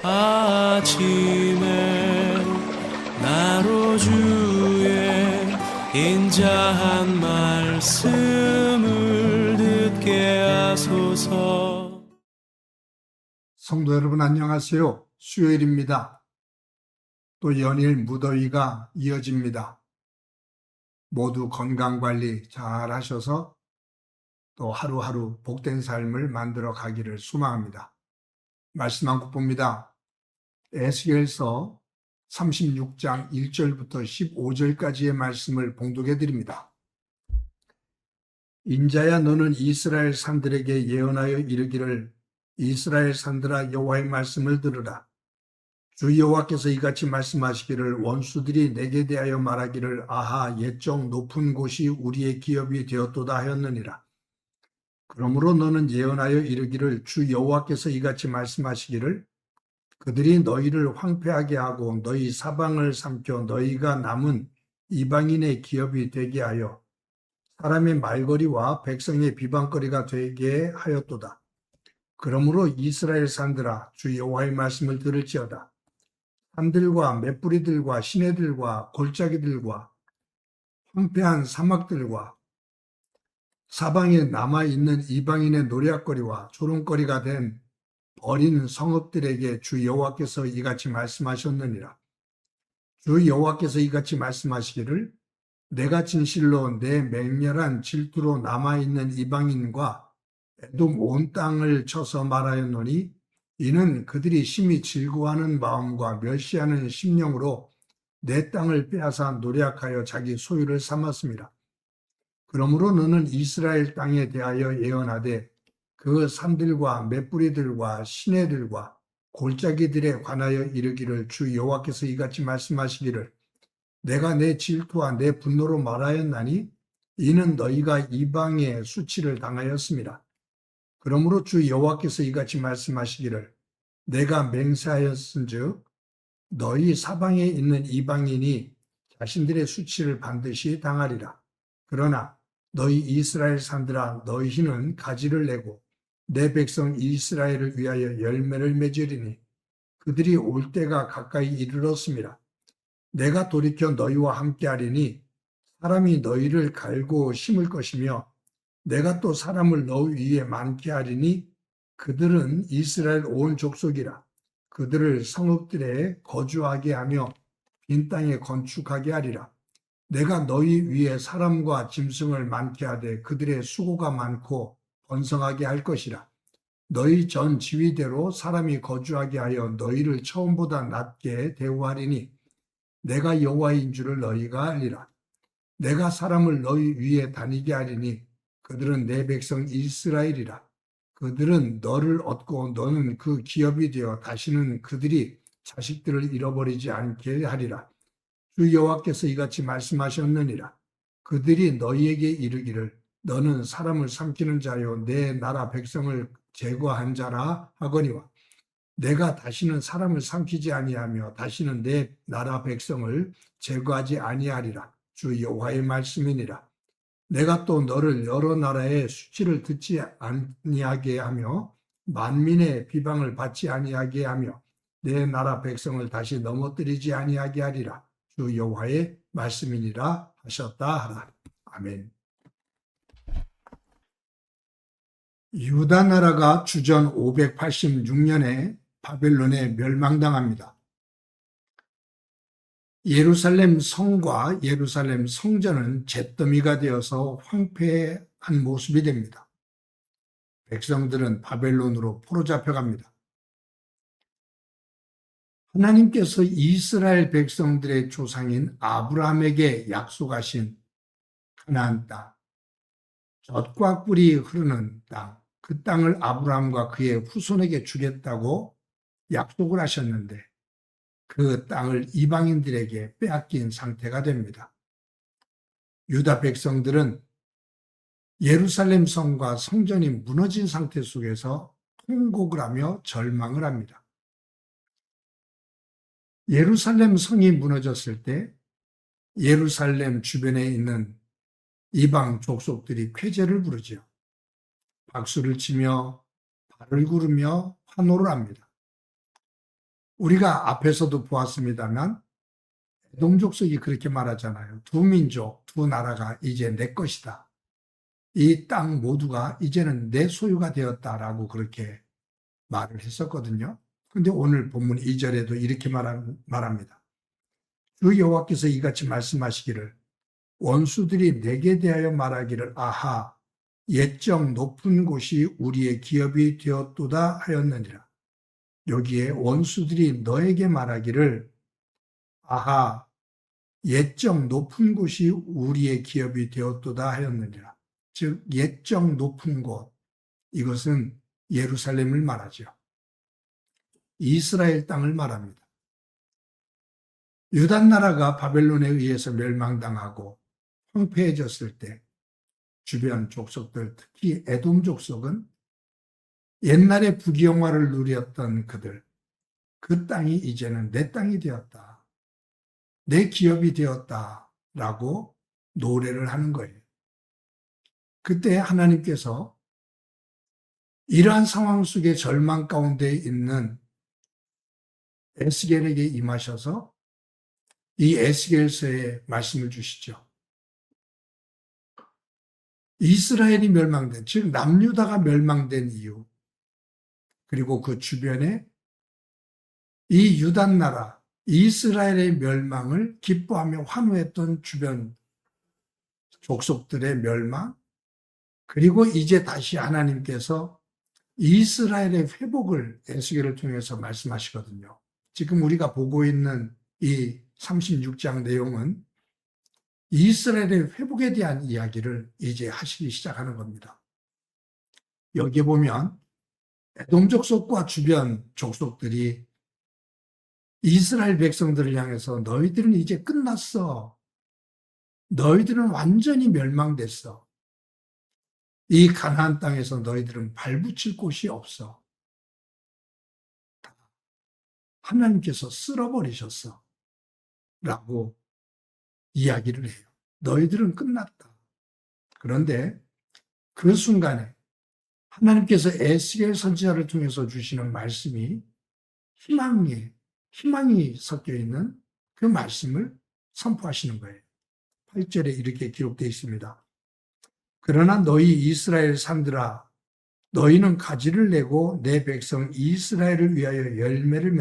아침에 나로 주의 인자한 말씀을 듣게 하소서. 성도 여러분 안녕하세요. 수요일입니다. 또 연일 무더위가 이어집니다. 모두 건강관리 잘 하셔서 또 하루하루 복된 삶을 만들어 가기를 소망합니다. 말씀 한 국 봅니다. 에스겔서 36장 1절부터 15절까지의 말씀을 봉독해 드립니다. 인자야 너는 이스라엘 산들에게 예언하여 이르기를 이스라엘 산들아 여호와의 말씀을 들으라. 주 여호와께서 이같이 말씀하시기를 원수들이 내게 대하여 말하기를 아하 옛적 높은 곳이 우리의 기업이 되었도다 하였느니라. 그러므로 너는 예언하여 이르기를 주 여호와께서 이같이 말씀하시기를 그들이 너희를 황폐하게 하고 너희 사방을 삼켜 너희가 남은 이방인의 기업이 되게 하여 사람의 말거리와 백성의 비방거리가 되게 하였도다. 그러므로 이스라엘 산들아 주 여호와의 말씀을 들을지어다. 산들과 맷뿌리들과 시내들과 골짜기들과 황폐한 사막들과 사방에 남아있는 이방인의 노략거리와 조롱거리가 된 어린 성읍들에게 주 여호와께서 이같이 말씀하셨느니라. 주 여호와께서 이같이 말씀하시기를 내가 진실로 내 맹렬한 질투로 남아있는 이방인과 에돔 온 땅을 쳐서 말하였노니 이는 그들이 심히 즐거워하는 마음과 멸시하는 심령으로 내 땅을 빼앗아 노략하여 자기 소유를 삼았습니다. 그러므로 너는 이스라엘 땅에 대하여 예언하되 그 산들과 맷뿌리들과 시내들과 골짜기들에 관하여 이르기를 주 여호와께서 이같이 말씀하시기를 내가 내 질투와 내 분노로 말하였나니 이는 너희가 이방의 수치를 당하였습니다. 그러므로 주 여호와께서 이같이 말씀하시기를 내가 맹세하였은즉 너희 사방에 있는 이방인이 자신들의 수치를 반드시 당하리라. 그러나 너희 이스라엘 산들아 너희는 가지를 내고 내 백성 이스라엘을 위하여 열매를 맺으리니 그들이 올 때가 가까이 이르렀습니다. 내가 돌이켜 너희와 함께하리니 사람이 너희를 갈고 심을 것이며 내가 또 사람을 너희 위에 많게 하리니 그들은 이스라엘 온 족속이라. 그들을 성읍들에 거주하게 하며 빈 땅에 건축하게 하리라. 내가 너희 위에 사람과 짐승을 많게 하되 그들의 수고가 많고 번성하게 할 것이라. 너희 전 지위대로 사람이 거주하게 하여 너희를 처음보다 낮게 대우하리니 내가 여호와인 줄을 너희가 알리라. 내가 사람을 너희 위에 다니게 하리니 그들은 내 백성 이스라엘이라. 그들은 너를 얻고 너는 그 기업이 되어 다시는 그들이 자식들을 잃어버리지 않게 하리라. 주 여호와께서 이같이 말씀하셨느니라. 그들이 너희에게 이르기를 너는 사람을 삼키는 자요 내 나라 백성을 제거한 자라 하거니와 내가 다시는 사람을 삼키지 아니하며 다시는 내 나라 백성을 제거하지 아니하리라. 주 여호와의 말씀이니라. 내가 또 너를 여러 나라의 수치를 듣지 아니하게 하며 만민의 비방을 받지 아니하게 하며 내 나라 백성을 다시 넘어뜨리지 아니하게 하리라. 주 여호와의 말씀이니라 하셨다 하라. 아멘. 유다 나라가 주전 586년에 바벨론에 멸망당합니다. 예루살렘 성과 예루살렘 성전은 잿더미가 되어서 황폐한 모습이 됩니다. 백성들은 바벨론으로 포로 잡혀갑니다. 하나님께서 이스라엘 백성들의 조상인 아브라함에게 약속하신 가나안 땅, 젖과 꿀이 흐르는 땅, 그 땅을 아브라함과 그의 후손에게 주겠다고 약속을 하셨는데 그 땅을 이방인들에게 빼앗긴 상태가 됩니다. 유다 백성들은 예루살렘 성과 성전이 무너진 상태 속에서 통곡을 하며 절망을 합니다. 예루살렘 성이 무너졌을 때 예루살렘 주변에 있는 이방 족속들이 쾌제를 부르지요. 박수를 치며 발을 구르며 환호를 합니다. 우리가 앞에서도 보았습니다만 에돔 족속이 그렇게 말하잖아요. 두 민족, 두 나라가 이제 내 것이다. 이 땅 모두가 이제는 내 소유가 되었다라고 그렇게 말을 했었거든요. 근데 오늘 본문 2절에도 이렇게 말합니다. 주 여호와께서 이같이 말씀하시기를 원수들이 내게 대하여 말하기를 아하 옛적 높은 곳이 우리의 기업이 되었도다 하였느니라. 여기에 원수들이 너에게 말하기를 아하 옛적 높은 곳이 우리의 기업이 되었도다 하였느니라. 즉 옛적 높은 곳, 이것은 예루살렘을 말하죠. 이스라엘 땅을 말합니다. 유다 나라가 바벨론에 의해서 멸망당하고 황폐해졌을 때 주변 족속들, 특히 에돔 족속은 옛날에 부귀영화를 누렸던 그들, 그 땅이 이제는 내 땅이 되었다. 내 기업이 되었다라고 노래를 하는 거예요. 그때 하나님께서 이러한 상황 속에 절망 가운데 있는 에스겔에게 임하셔서 이 에스겔서에 말씀을 주시죠. 이스라엘이 멸망된, 즉 남유다가 멸망된 이유, 그리고 그 주변에 이 유다 나라, 이스라엘의 멸망을 기뻐하며 환호했던 주변 족속들의 멸망, 그리고 이제 다시 하나님께서 이스라엘의 회복을 에스겔을 통해서 말씀하시거든요. 지금 우리가 보고 있는 이 36장 내용은 이스라엘의 회복에 대한 이야기를 이제 하시기 시작하는 겁니다. 여기에 보면 에돔 족속과 주변 족속들이 이스라엘 백성들을 향해서 너희들은 이제 끝났어. 너희들은 완전히 멸망됐어. 이 가나안 땅에서 너희들은 발붙일 곳이 없어. 하나님께서 쓸어버리셨어. 라고 이야기를 해요. 너희들은 끝났다. 그런데 그 순간에 하나님께서 에스겔 선지자를 통해서 주시는 말씀이 희망이 섞여 있는 그 말씀을 선포하시는 거예요. 8절에 이렇게 기록되어 있습니다. 그러나 너희 이스라엘 산들아 너희는 가지를 내고 내 백성 이스라엘을 위하여 열매를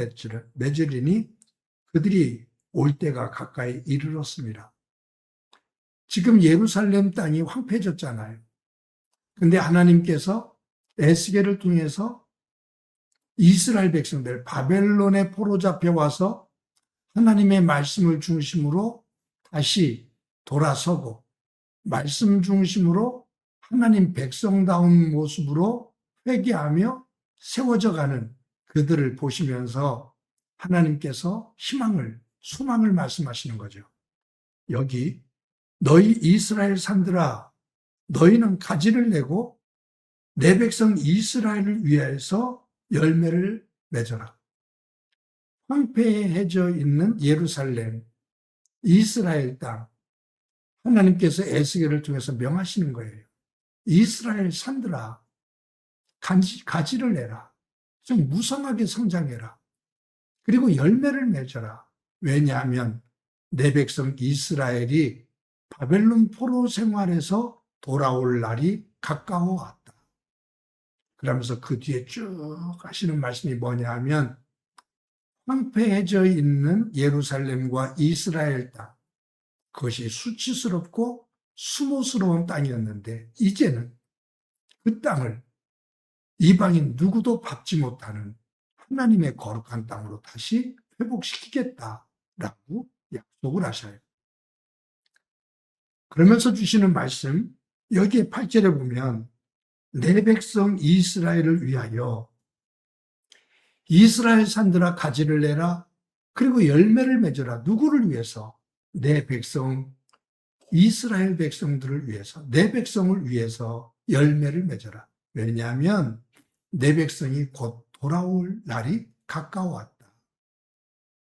맺으리니 그들이 올 때가 가까이 이르렀습니다. 지금 예루살렘 땅이 황폐해졌잖아요. 근데 하나님께서 에스겔을 통해서 이스라엘 백성들 바벨론의 포로 잡혀와서 하나님의 말씀을 중심으로 다시 돌아서고 말씀 중심으로 하나님 백성다운 모습으로 회개하며 세워져가는 그들을 보시면서 하나님께서 소망을 말씀하시는 거죠. 여기 너희 이스라엘 산들아 너희는 가지를 내고 내 백성 이스라엘을 위해서 열매를 맺어라. 황폐해져 있는 예루살렘, 이스라엘 땅, 하나님께서 에스겔을 통해서 명하시는 거예요. 이스라엘 산들아, 가지를 내라. 좀 무성하게 성장해라. 그리고 열매를 맺어라. 왜냐하면 내 백성 이스라엘이 바벨론 포로 생활에서 돌아올 날이 가까워 왔다. 그러면서 그 뒤에 쭉 하시는 말씀이 뭐냐 하면 황폐해져 있는 예루살렘과 이스라엘 땅, 그것이 수치스럽고 수모스러운 땅이었는데 이제는 그 땅을 이방인 누구도 밟지 못하는 하나님의 거룩한 땅으로 다시 회복시키겠다라고 약속을 하셔요. 그러면서 주시는 말씀, 여기에 8절에 보면 내 백성 이스라엘을 위하여 이스라엘 산들아 가지를 내라. 그리고 열매를 맺어라. 누구를 위해서? 내 백성 이스라엘 백성들을 위해서, 내 백성을 위해서 열매를 맺어라. 왜냐하면 내 백성이 곧 돌아올 날이 가까워왔다.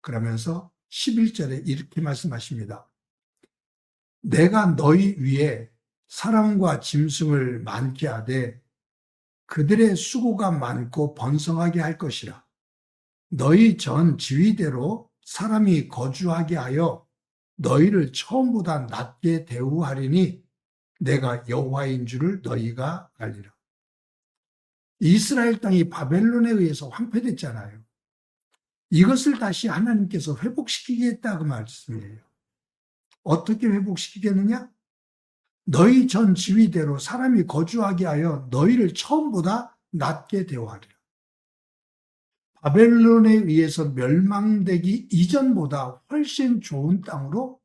그러면서 11절에 이렇게 말씀하십니다. 내가 너희 위에 사람과 짐승을 많게 하되 그들의 수고가 많고 번성하게 할 것이라. 너희 전 지위대로 사람이 거주하게 하여 너희를 처음보다 낮게 대우하리니 내가 여호와인 줄을 너희가 알리라. 이스라엘 땅이 바벨론에 의해서 황폐됐잖아요. 이것을 다시 하나님께서 회복시키겠다 그 말씀이에요. 어떻게 회복시키겠느냐? 너희 전 지위대로 사람이 거주하게 하여 너희를 처음보다 낮게 대우하리라. 바벨론에 의해서 멸망되기 이전보다 훨씬 좋은 땅으로,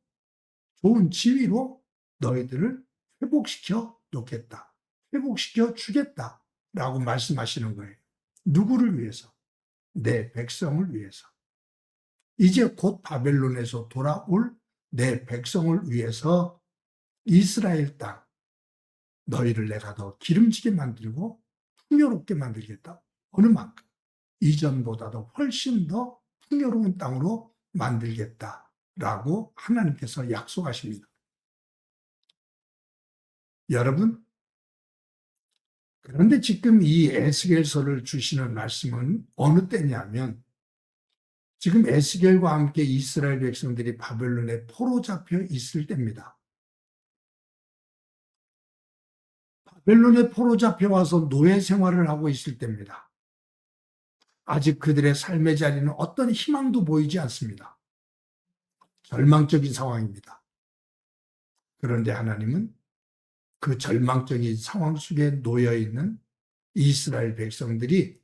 좋은 지위로 너희들을 회복시켜 놓겠다. 회복시켜 주겠다. 라고 말씀하시는 거예요. 누구를 위해서? 내 백성을 위해서. 이제 곧 바벨론에서 돌아올 내 백성을 위해서 이스라엘 땅, 너희를 내가 더 기름지게 만들고 풍요롭게 만들겠다. 어느 만큼? 이전보다도 훨씬 더 풍요로운 땅으로 만들겠다라고 하나님께서 약속하십니다. 여러분, 그런데 지금 이 에스겔서를 주시는 말씀은 어느 때냐면 지금 에스겔과 함께 이스라엘 백성들이 바벨론에 포로 잡혀 있을 때입니다. 바벨론에 포로 잡혀와서 노예 생활을 하고 있을 때입니다. 아직 그들의 삶의 자리는 어떤 희망도 보이지 않습니다. 절망적인 상황입니다. 그런데 하나님은 그 절망적인 상황 속에 놓여 있는 이스라엘 백성들이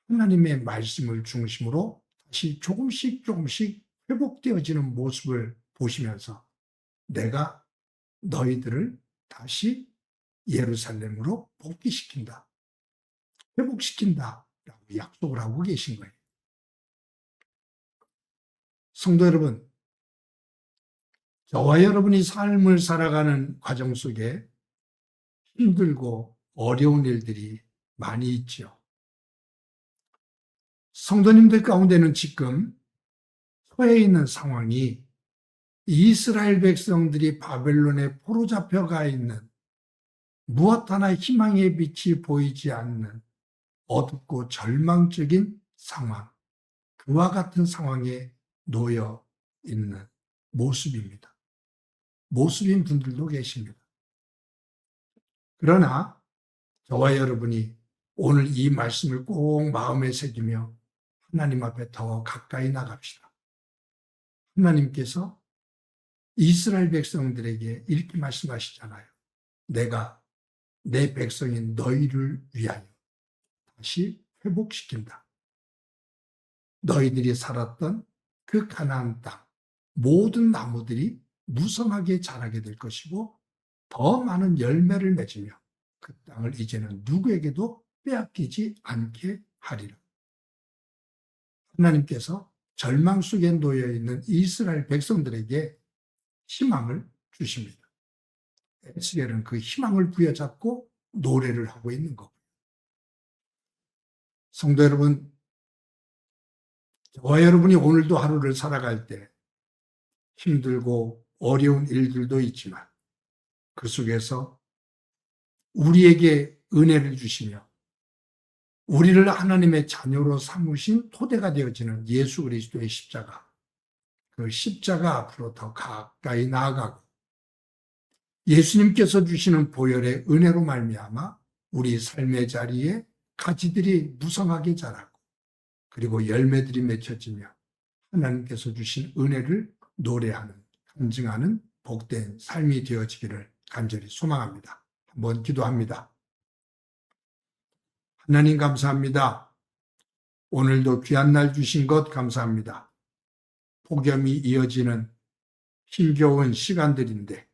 하나님의 말씀을 중심으로 다시 조금씩 회복되어지는 모습을 보시면서 내가 너희들을 다시 예루살렘으로 복귀시킨다. 회복시킨다. 라고 약속을 하고 계신 거예요. 성도 여러분, 저와 여러분이 삶을 살아가는 과정 속에 힘들고 어려운 일들이 많이 있죠. 성도님들 가운데는 지금 처해 있는 상황이 이스라엘 백성들이 바벨론에 포로 잡혀가 있는 무엇 하나 희망의 빛이 보이지 않는 어둡고 절망적인 상황, 그와 같은 상황에 놓여 있는 모습입니다. 모습인 분들도 계십니다. 그러나 저와 여러분이 오늘 이 말씀을 꼭 마음에 새기며 하나님 앞에 더 가까이 나갑시다. 하나님께서 이스라엘 백성들에게 이렇게 말씀하시잖아요. 내가 내 백성인 너희를 위하여 다시 회복시킨다. 너희들이 살았던 그 가나안 땅, 모든 나무들이 무성하게 자라게 될 것이고 더 많은 열매를 맺으며 그 땅을 이제는 누구에게도 빼앗기지 않게 하리라. 하나님께서 절망 속에 놓여 있는 이스라엘 백성들에게 희망을 주십니다. 에스겔은 그 희망을 부여잡고 노래를 하고 있는 거고요. 성도 여러분, 저와 여러분이 오늘도 하루를 살아갈 때 힘들고 어려운 일들도 있지만 그 속에서 우리에게 은혜를 주시며 우리를 하나님의 자녀로 삼으신 토대가 되어지는 예수 그리스도의 십자가, 그 십자가 앞으로 더 가까이 나아가고 예수님께서 주시는 보혈의 은혜로 말미암아 우리 삶의 자리에 가지들이 무성하게 자라고 그리고 열매들이 맺혀지며 하나님께서 주신 은혜를 노래하는, 간증하는 복된 삶이 되어지기를 간절히 소망합니다. 한번 기도합니다. 하나님 감사합니다. 오늘도 귀한 날 주신 것 감사합니다. 폭염이 이어지는 힘겨운 시간들인데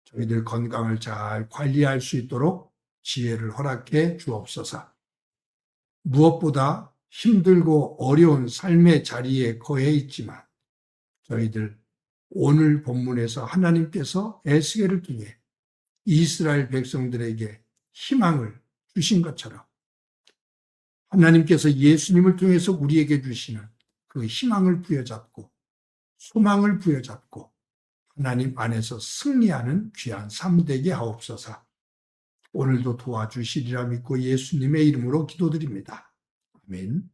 저희들 건강을 잘 관리할 수 있도록 지혜를 허락해 주옵소서. 무엇보다 힘들고 어려운 삶의 자리에 거해 있지만 저희들 오늘 본문에서 하나님께서 에스겔을 통해 이스라엘 백성들에게 희망을 주신 것처럼 하나님께서 예수님을 통해서 우리에게 주시는 그 희망을 부여잡고 소망을 부여잡고 하나님 안에서 승리하는 귀한 삶 되게 하옵소서. 오늘도 도와주시리라 믿고 예수님의 이름으로 기도드립니다. 아멘.